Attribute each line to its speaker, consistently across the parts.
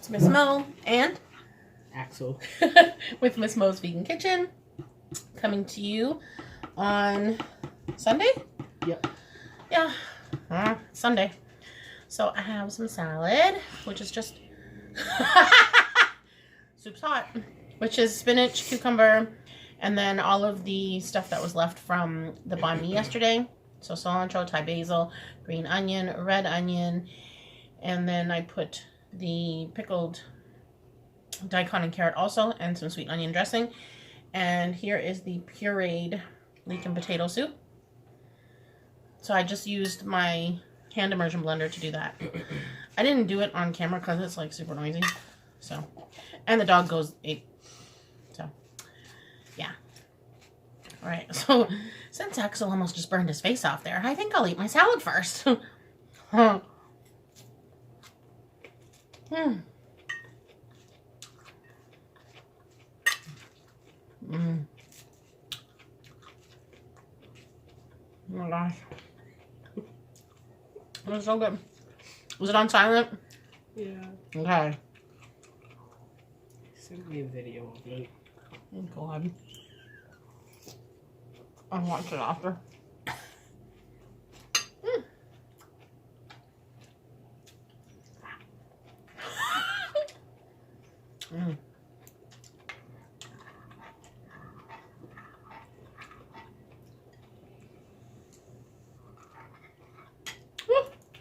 Speaker 1: It's Miss Mo and
Speaker 2: Axel
Speaker 1: with Miss Mo's Vegan Kitchen, coming to you on Sunday?
Speaker 2: Yep.
Speaker 1: Yeah, Sunday. So I have some salad, which is just soup's hot, which is spinach, cucumber, and then all of the stuff that was left from the banh mi yesterday. So cilantro, Thai basil, green onion, red onion, and then I put the pickled daikon and carrot also, and some sweet onion dressing. And here is the pureed leek and potato soup. So I just used my hand immersion blender to do that. I didn't do it on camera because it's like super noisy. So, and the dog goes ape. So, yeah. All right. So, since Axel almost just burned his face off there, I think I'll eat my salad first. Huh. Mm. Mm. Oh my gosh. It was so good. Was it on silent?
Speaker 2: Yeah.
Speaker 1: Okay.
Speaker 2: Send me a video of it.
Speaker 1: Go ahead. I'll watch it after. Mm.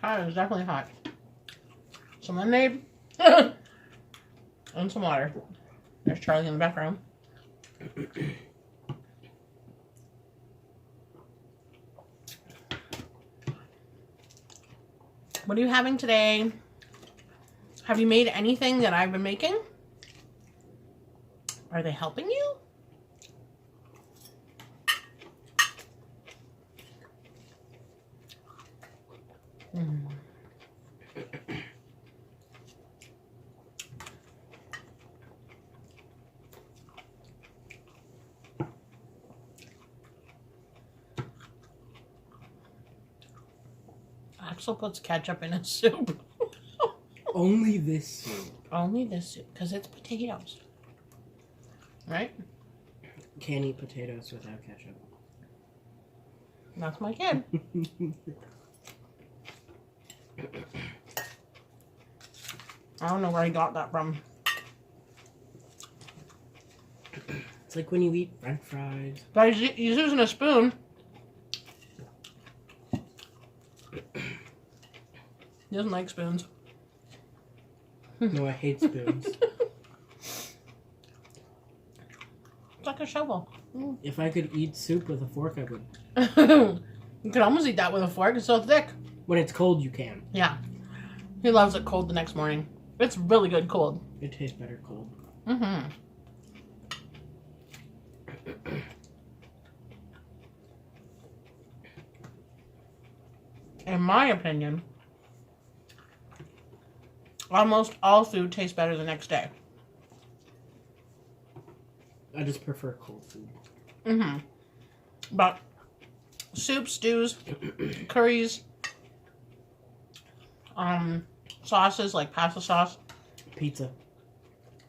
Speaker 1: Hot, it's definitely hot. Some lemonade and some water. There's Charlie in the background. What are you having today? Have you made anything that I've been making? Are they helping you? Mm. Axel puts ketchup in his soup.
Speaker 2: Only this soup.
Speaker 1: Only this soup, because it's potatoes. Right?
Speaker 2: Can't eat potatoes without ketchup.
Speaker 1: That's my kid. I don't know where he got that from.
Speaker 2: It's like when you eat French fries.
Speaker 1: But he's using a spoon. He doesn't like spoons.
Speaker 2: No, I hate spoons.
Speaker 1: It's like a shovel.
Speaker 2: If I could eat soup with a fork, I would.
Speaker 1: You could almost eat that with a fork. It's so thick.
Speaker 2: When it's cold, you can.
Speaker 1: Yeah. He loves it cold the next morning. It's really good cold.
Speaker 2: It tastes better cold.
Speaker 1: Mm-hmm. In my opinion, almost all food tastes better the next day.
Speaker 2: I just prefer cold food.
Speaker 1: Mm-hmm. But soup, stews, curries, sauces like pasta sauce,
Speaker 2: Pizza.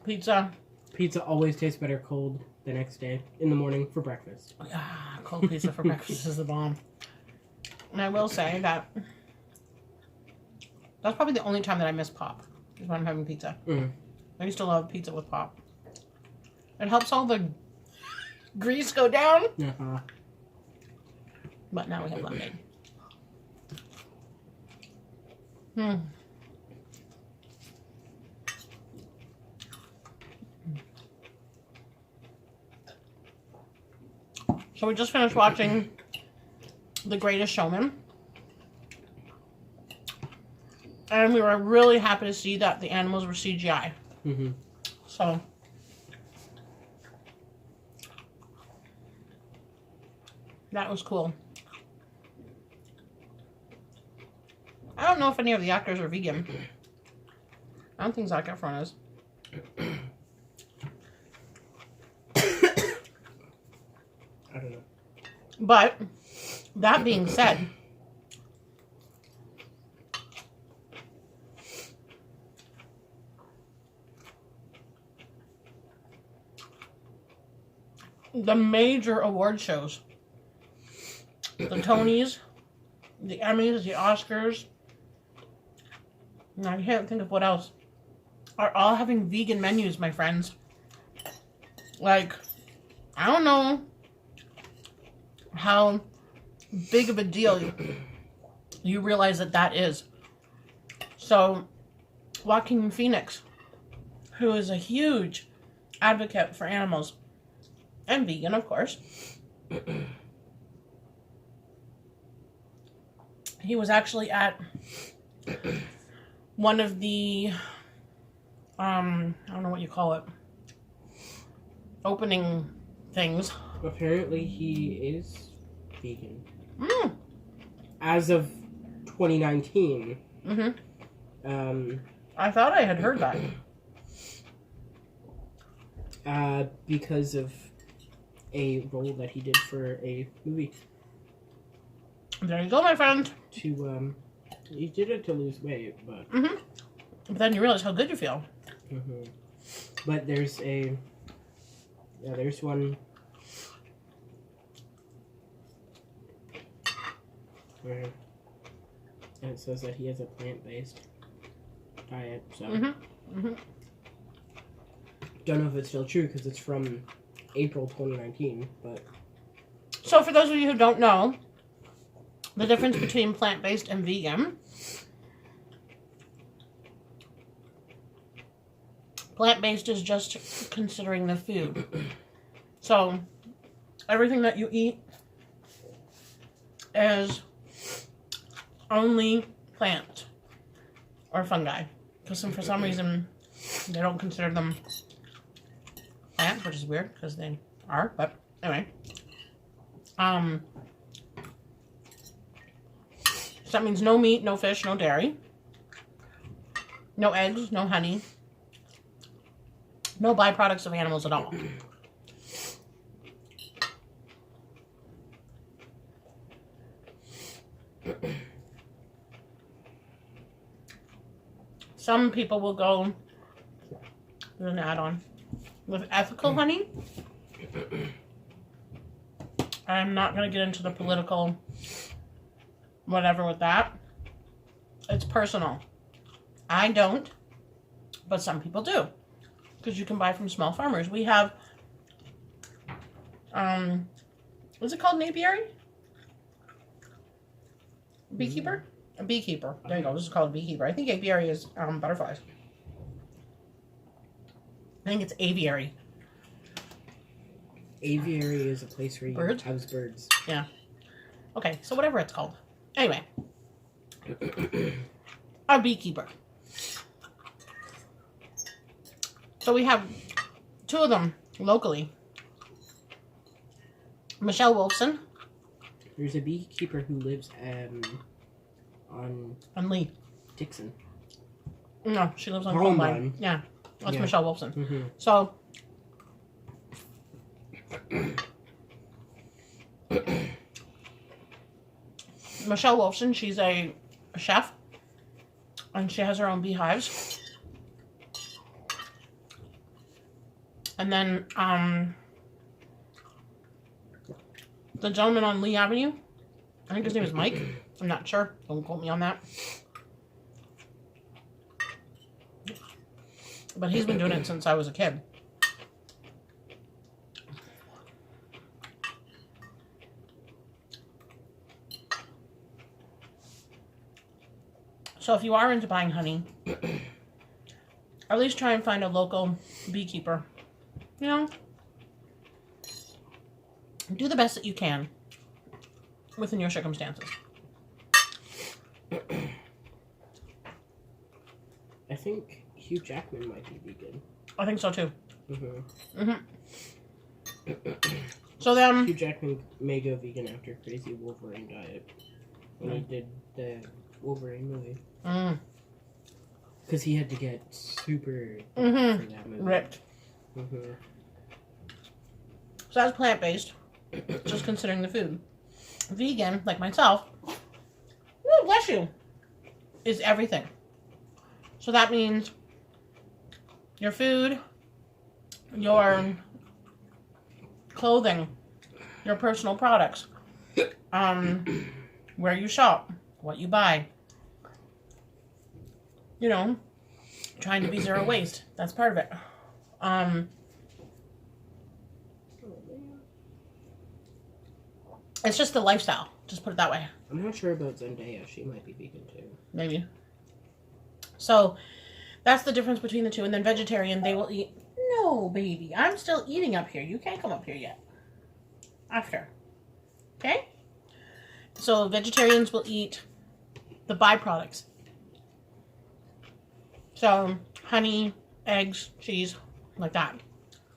Speaker 1: pizza.
Speaker 2: Pizza always tastes better cold the next day. In the morning for breakfast.
Speaker 1: Ah, cold pizza for breakfast is the bomb. And I will say that that's probably the only time that I miss pop, is when I'm having pizza.
Speaker 2: Mm.
Speaker 1: I used to love pizza with pop. It helps all the grease go down.
Speaker 2: Uh-huh.
Speaker 1: But now we have lemonade. So we just finished watching The Greatest Showman. And we were really happy to see that the animals were CGI.
Speaker 2: Mm-hmm.
Speaker 1: So that was cool. I don't know if any of the actors are vegan. I don't think Zac Efron is.
Speaker 2: I don't know.
Speaker 1: But that being said, the major award shows, the Tonys, the Emmys, the Oscars, and I can't think of what else, are all having vegan menus, my friends. Like, I don't know how big of a deal you realize that is. So, Joaquin Phoenix, who is a huge advocate for animals, and vegan, of course, he was actually at one of the, I don't know what you call it, opening things.
Speaker 2: Apparently he is vegan.
Speaker 1: Mm.
Speaker 2: As of 2019.
Speaker 1: Mm-hmm. I thought I had heard that.
Speaker 2: Because of a role that he did for a movie.
Speaker 1: There you go, my friend.
Speaker 2: He did it to lose weight, but...
Speaker 1: Mm-hmm. But then you realize how good you feel.
Speaker 2: Mm-hmm. But there's one where and it says that he has a plant-based diet, so...
Speaker 1: Mm-hmm. Mm-hmm.
Speaker 2: Don't know if it's still true, because it's from April 2019, but...
Speaker 1: So for those of you who don't know, the difference between plant-based and vegan. Plant-based is just considering the food. So, everything that you eat is only plant or fungi. Because for some reason, they don't consider them plants, which is weird, because they are, but anyway. So that means no meat, no fish, no dairy, no eggs, no honey, no byproducts of animals at all. Some people will go, there's an add-on, with ethical honey. I'm not going to get into the political whatever with that. It's personal. I don't, but some people do. Because you can buy from small farmers. We have, what's it called, an apiary? Beekeeper? A beekeeper. There you go. This is called a beekeeper. I think apiary is butterflies. I think it's aviary.
Speaker 2: Aviary is a place where you house birds.
Speaker 1: Yeah. Okay, so whatever it's called. Anyway. A beekeeper. So we have two of them locally. Michelle Wolfson.
Speaker 2: There's a beekeeper who lives on
Speaker 1: Lee.
Speaker 2: Dixon.
Speaker 1: No, she lives on
Speaker 2: Columbine.
Speaker 1: Columbine. Yeah, that's Michelle Wolfson.
Speaker 2: Mm-hmm.
Speaker 1: So, Michelle Wolfson, she's a chef, and she has her own beehives. And then, the gentleman on Lee Avenue, I think his name is Mike. I'm not sure. Don't quote me on that. But he's been doing it since I was a kid. So if you are into buying honey, at least try and find a local beekeeper. You know, do the best that you can within your circumstances.
Speaker 2: I think Hugh Jackman might be vegan.
Speaker 1: I think so too.
Speaker 2: Mm-hmm.
Speaker 1: So then,
Speaker 2: Hugh Jackman may go vegan after Crazy Wolverine diet when he did the Wolverine movie. Because he had to get super for that movie.
Speaker 1: Ripped. So that's plant-based, just considering the food. Vegan, like myself, woo, bless you, is everything. So that means your food, your clothing, your personal products, where you shop, what you buy. You know, trying to be zero waste. That's part of it. It's just the lifestyle. Just put it that way.
Speaker 2: I'm not sure about Zendaya. She might be vegan too.
Speaker 1: Maybe. So, that's the difference between the two. And then vegetarian, they will eat... No, baby. I'm still eating up here. You can't come up here yet. After. Okay? So, vegetarians will eat the byproducts. So, honey, eggs, cheese, like that.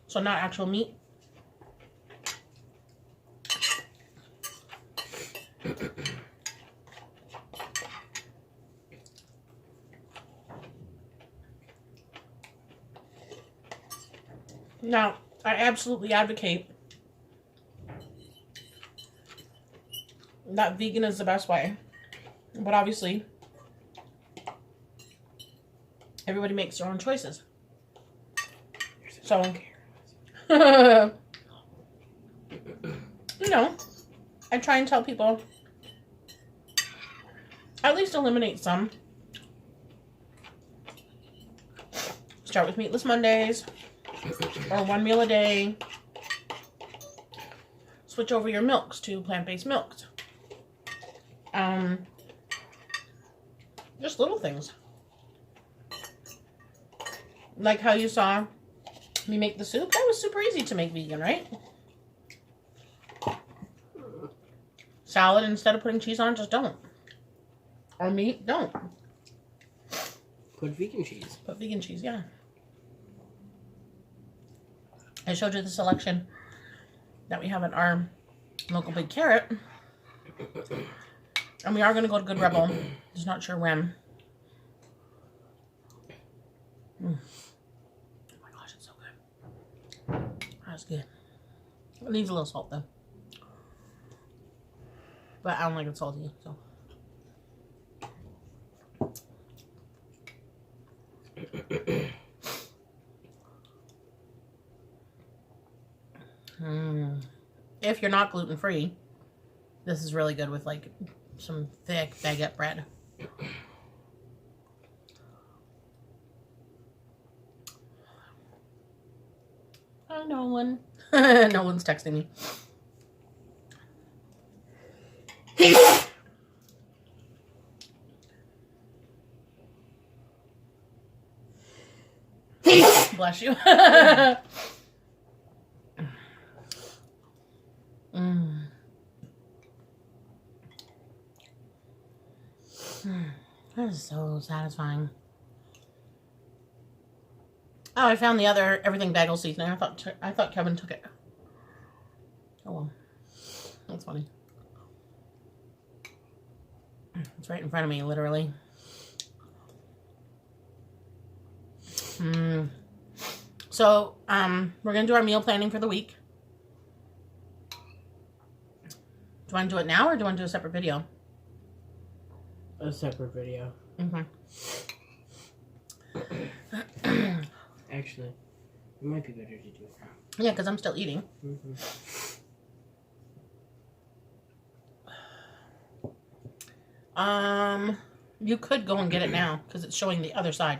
Speaker 1: So, not actual meat. Now, I absolutely advocate that vegan is the best way. But obviously, everybody makes their own choices. So, you know, I try and tell people, at least eliminate some. Start with meatless Mondays, or one meal a day. Switch over your milks to plant-based milks. Just little things. Like how you saw me make the soup. That was super easy to make vegan, right? Salad, instead of putting cheese on, just don't. Or meat, don't.
Speaker 2: Put vegan cheese.
Speaker 1: Put vegan cheese, yeah. I showed you the selection that we have at our local Big Carrot. And we are going to go to Good Rebel. Just not sure when. Oh my gosh, it's so good. That's good. It needs a little salt though. But I don't like it salty, so. If you're not gluten-free, this is really good with like some thick baguette bread. Hi, Nolan. Nolan's texting me. Bless you. That is so satisfying. Oh, I found the other everything bagel seasoning. I thought Kevin took it. Oh well, that's funny. It's right in front of me, literally. So, we're gonna do our meal planning for the week. Do you want to do it now, or do you want to do a separate video?
Speaker 2: A separate video.
Speaker 1: Okay.
Speaker 2: Actually, it might be better to do it now.
Speaker 1: Yeah, because I'm still eating. You could go and get it now, because it's showing the other side.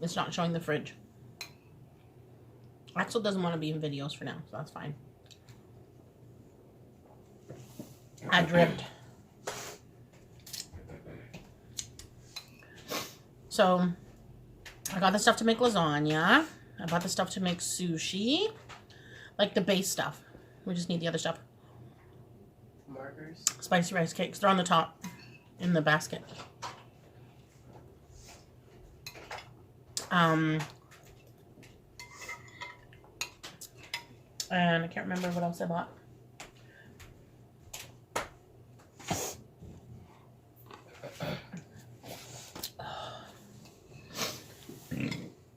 Speaker 1: It's not showing the fridge. Axel doesn't want to be in videos for now, so that's fine. I dripped. So, I got the stuff to make lasagna. I bought the stuff to make sushi. Like the base stuff. We just need the other stuff.
Speaker 2: Markers?
Speaker 1: Spicy rice cakes. They're on the top in the basket. And I can't remember what else I bought.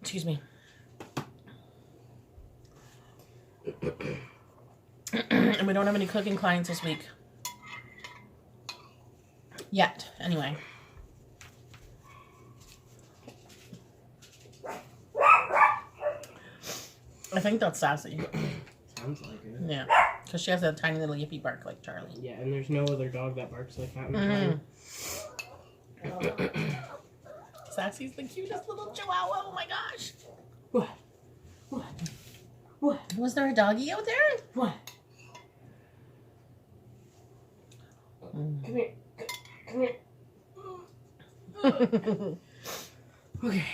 Speaker 1: Excuse me. And we don't have any cooking clients this week. Yet, anyway. I think that's Sassy.
Speaker 2: sounds like it.
Speaker 1: Yeah, because she has a tiny little yippy bark like Charlie.
Speaker 2: Yeah, and there's no other dog that barks like that in the
Speaker 1: Sassy's the cutest little chihuahua. Oh my gosh.
Speaker 2: What? What? What?
Speaker 1: Was there a doggy out there?
Speaker 2: What? Come here. Come here. Okay.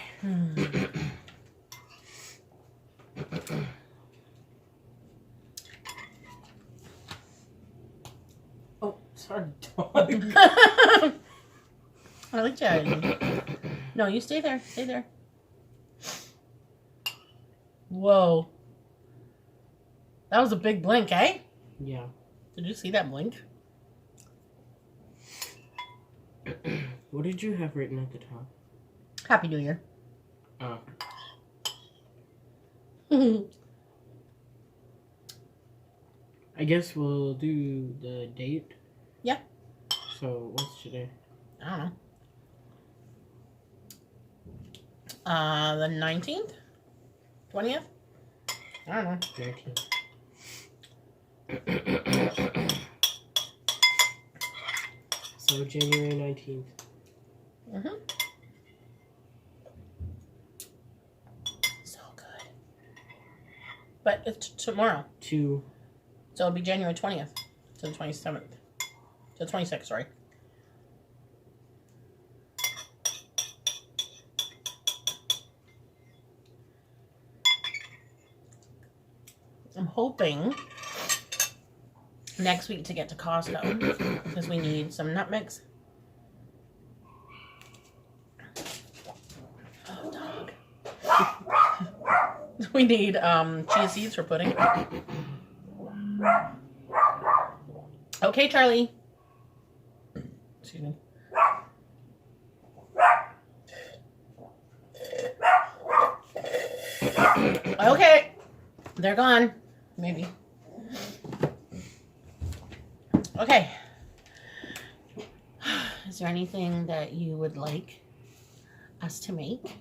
Speaker 2: Oh, sorry, dog.
Speaker 1: I like Charlie. No, you stay there. Stay there. Whoa. That was a big blink, eh?
Speaker 2: Yeah.
Speaker 1: Did you see that blink?
Speaker 2: What did you have written at the top?
Speaker 1: Happy New Year.
Speaker 2: Oh. I guess we'll do the date.
Speaker 1: Yeah.
Speaker 2: So, what's today?
Speaker 1: I don't know. The 19th? 20th? I don't know.
Speaker 2: 19th. So, January 19th.
Speaker 1: Mm-hmm. So good. But it's tomorrow. So it'll be January 20th to the 27th. To the 26th, sorry. I'm hoping next week to get to Costco because we need some nutmegs. Oh, dog. We need chia seeds for pudding. Okay, Charlie. Excuse me. Okay. They're gone. Maybe. Okay. Is there anything that you would like us to make?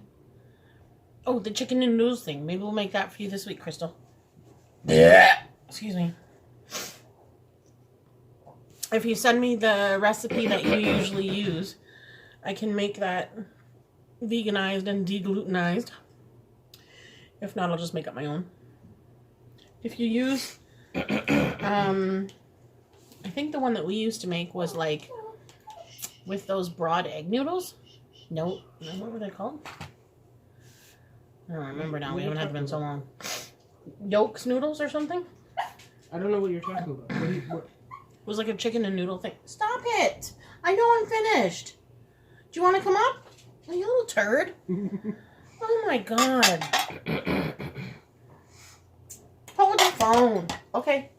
Speaker 1: Oh, the chicken and noodles thing. Maybe we'll make that for you this week, Crystal. Yeah. Excuse me. If you send me the recipe that you usually use, I can make that veganized and deglutenized. If not, I'll just make up my own. If you use, I think the one that we used to make was like with those broad egg noodles. No, what were they called? I don't remember now. We haven't had them in so long. Yolks noodles or something?
Speaker 2: I don't know what you're talking about. What?
Speaker 1: It was like a chicken and noodle thing. Stop it! I know I'm finished. Do you want to come up? Oh, you little turd. Oh my god. Hold the phone. Okay.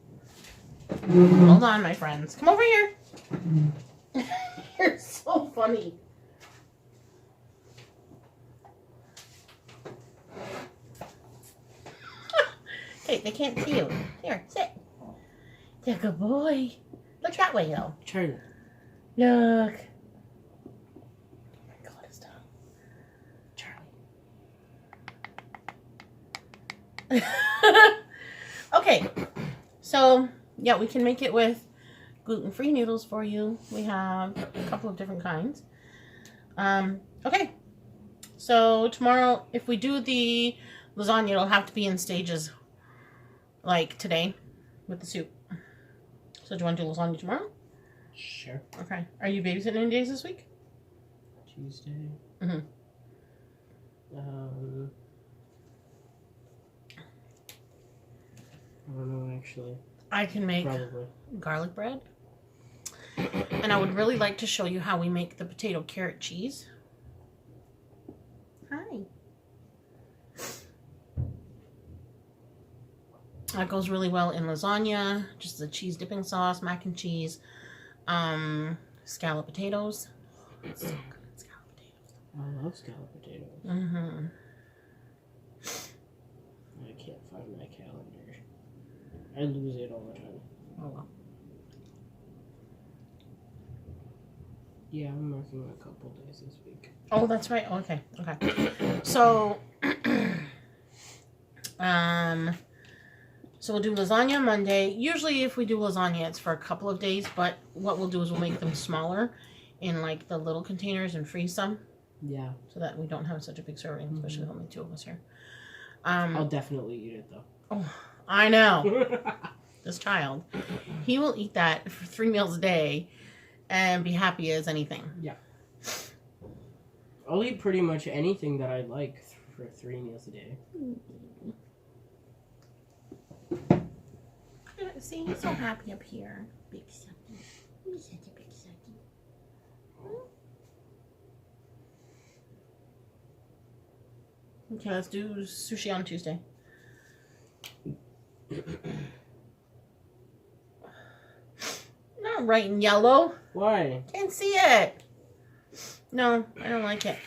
Speaker 1: Hold on, my friends. Come over here. You're so funny. Hey, they can't see you. Here, sit. You're a good boy. Look that way, though.
Speaker 2: Charlie.
Speaker 1: Look. Oh my god, it's done. Charlie. Okay. So, yeah, we can make it with gluten-free noodles for you. We have a couple of different kinds. Okay. So, tomorrow, if we do the lasagna, it'll have to be in stages. Like today with the soup. So do you want to do lasagna tomorrow?
Speaker 2: Sure.
Speaker 1: Okay. Are you babysitting any days this week?
Speaker 2: Tuesday.
Speaker 1: Mm-hmm.
Speaker 2: I don't know, actually.
Speaker 1: I can make
Speaker 2: Probably
Speaker 1: garlic bread. And I would really like to show you how we make the potato carrot cheese. Hi. That goes really well in lasagna, just the cheese dipping sauce, mac and cheese, scallop potatoes. It's so good, scallop potatoes.
Speaker 2: I love scallop potatoes.
Speaker 1: Mm-hmm.
Speaker 2: I can't find my calendar. I lose it all the time.
Speaker 1: Oh well.
Speaker 2: Yeah, I'm working a couple days this week.
Speaker 1: Oh, that's right. Okay. So we'll do lasagna Monday. Usually if we do lasagna, it's for a couple of days, but what we'll do is we'll make them smaller in like the little containers and freeze some.
Speaker 2: Yeah.
Speaker 1: So that we don't have such a big serving, especially with only 2 of us here.
Speaker 2: I'll definitely eat it though.
Speaker 1: Oh, I know. This child. He will eat that for 3 meals a day and be happy as anything.
Speaker 2: Yeah. I'll eat pretty much anything that I like for 3 meals a day.
Speaker 1: See, he's so happy up here. Big sucky. He's such a big sucky. Okay, let's do sushi on Tuesday. Not right in yellow.
Speaker 2: Why?
Speaker 1: Can't see it. No, I don't like it.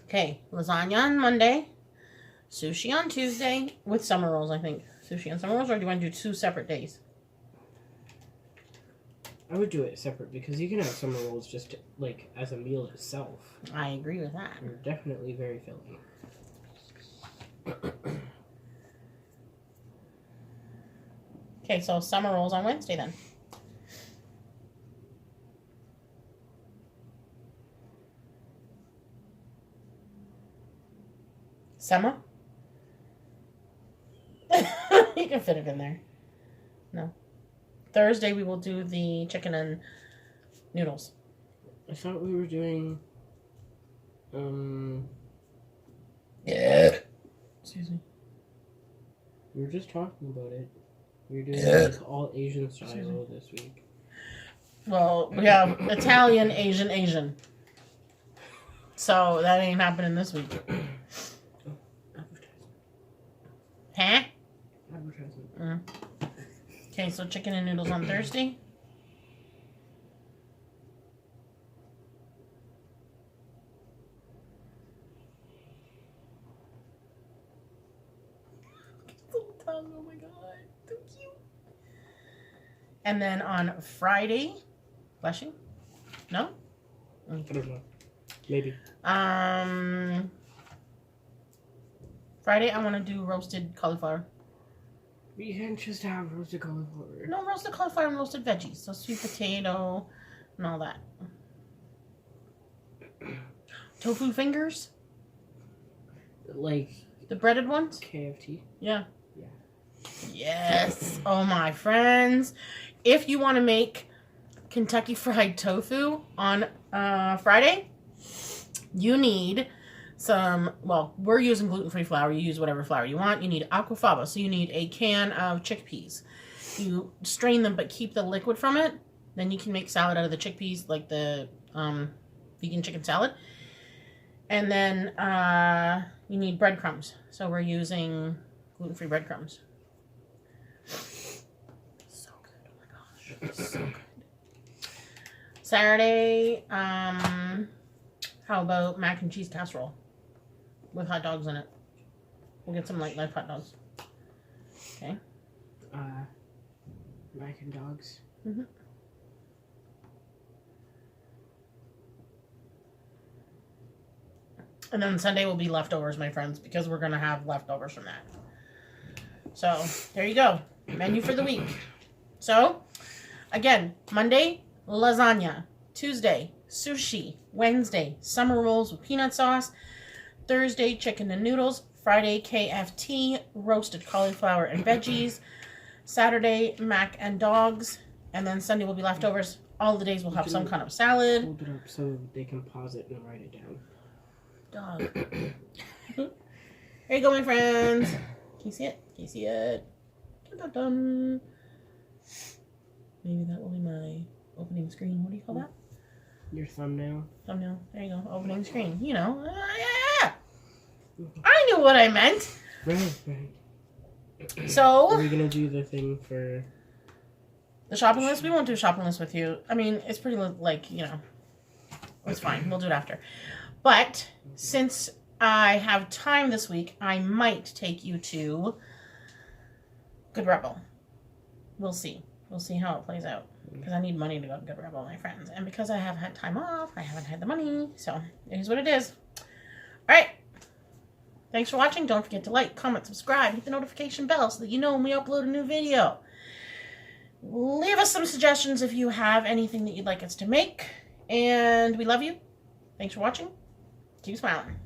Speaker 1: Okay, lasagna on Monday, sushi on Tuesday, with summer rolls, I think. Sushi and summer rolls, or do you want to do 2 separate days?
Speaker 2: I would do it separate because you can have summer rolls just like as a meal itself.
Speaker 1: I agree with that.
Speaker 2: They're definitely very filling.
Speaker 1: Okay, so summer rolls on Wednesday then. Summer? You can fit it in there. No. Thursday we will do the chicken and noodles.
Speaker 2: I thought we were doing
Speaker 1: Yeah. Excuse me.
Speaker 2: we were just talking about it. We were doing like all Asian style this week.
Speaker 1: Well, we have Italian, Asian. So that ain't happening this week. Huh?
Speaker 2: Advertisement.
Speaker 1: Okay, so chicken and noodles on Thursday. Oh my god, so cute. And then on Friday, blushing? No?
Speaker 2: I don't know. Maybe.
Speaker 1: Friday I want to do roasted cauliflower.
Speaker 2: We can't just have roasted cauliflower.
Speaker 1: No, roasted cauliflower and roasted veggies. So sweet potato and all that. Tofu fingers?
Speaker 2: Like
Speaker 1: The breaded ones?
Speaker 2: KFT?
Speaker 1: Yeah.
Speaker 2: Yeah.
Speaker 1: Yes. Oh, my friends. If you want to make Kentucky Fried Tofu on Friday, you need some, well, we're using gluten-free flour. You use whatever flour you want. You need aquafaba. So you need a can of chickpeas. You strain them but keep the liquid from it. Then you can make salad out of the chickpeas, like the vegan chicken salad. And then you need breadcrumbs. So we're using gluten-free breadcrumbs. So good. Oh my gosh. So good. Saturday, how about mac and cheese casserole with hot dogs in it? We'll get some live hot dogs. Okay.
Speaker 2: Mac and dogs.
Speaker 1: Mm-hmm. And then Sunday will be leftovers, my friends, because we're going to have leftovers from that. So, there you go. Menu for the week. So, again, Monday, lasagna. Tuesday, sushi. Wednesday, summer rolls with peanut sauce. Thursday, chicken and noodles. Friday, KFT, roasted cauliflower and veggies. Saturday, mac and dogs. And then Sunday will be leftovers. All the days will have some kind of salad.
Speaker 2: Hold it up so they can pause it and write it down.
Speaker 1: Dog. Here you go, my friends. Can you see it? Can you see it? Dun, dun, dun. Maybe that will be my opening screen. What do you call that?
Speaker 2: Your thumbnail.
Speaker 1: Thumbnail. There you go. Opening screen. You know. Yeah. I knew what I meant.
Speaker 2: Right.
Speaker 1: So.
Speaker 2: Are we gonna do the thing for
Speaker 1: The shopping list? We won't do a shopping list with you. I mean, it's pretty, like, you know. It's fine. We'll do it after. But since I have time this week, I might take you to Good Rebel. We'll see. we'll see how it plays out. Because I need money to go to Good Rebel with my friends. And because I have had time off, I haven't had the money. So, it is what it is. Alright. Thanks for watching. Don't forget to like, comment, subscribe, hit the notification bell so that you know when we upload a new video. Leave us some suggestions if you have anything that you'd like us to make. And we love you. Thanks for watching. Keep smiling.